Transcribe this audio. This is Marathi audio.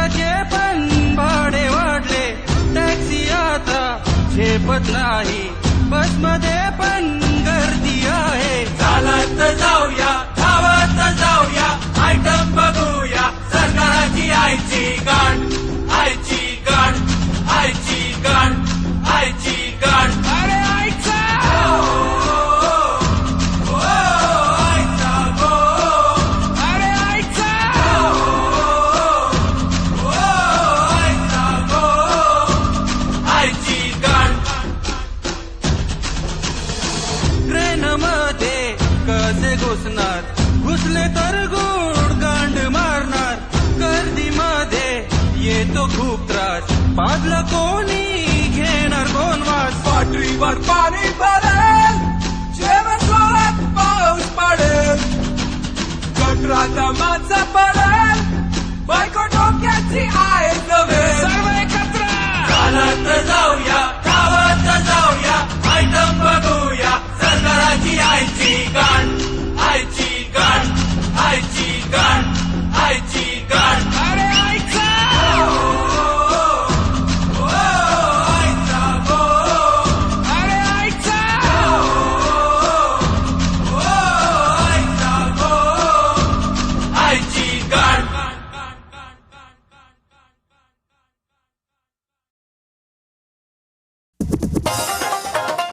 रिक्षाचे पण भाडे वाढले, टॅक्सी आता झेपत नाही, बसमध्ये पण गर्दी आहे. चालत जाऊया, धावत जाऊया, आयटम बघूया, सरकाराची आईची गाण, आईची गाण, आईची गाण, आईची गाण. अरे आईचा आईचा गो, अरे आईचा आईचा गो, आईची गाण. ट्रेन मध्ये कसे घुसणार, घुसले तर गुड गांड मारणार, गर्दीमध्ये येतो खूप त्रास, बाजला कोणी घेणार कोण वास. पाठीवर पाणी भरेल, जेव्हा जोरात पाऊस पडेल, गटरात माझा पडेल, बायको डोक्याची आहे नव्हे. सर्व एकत्र चालत जाऊया,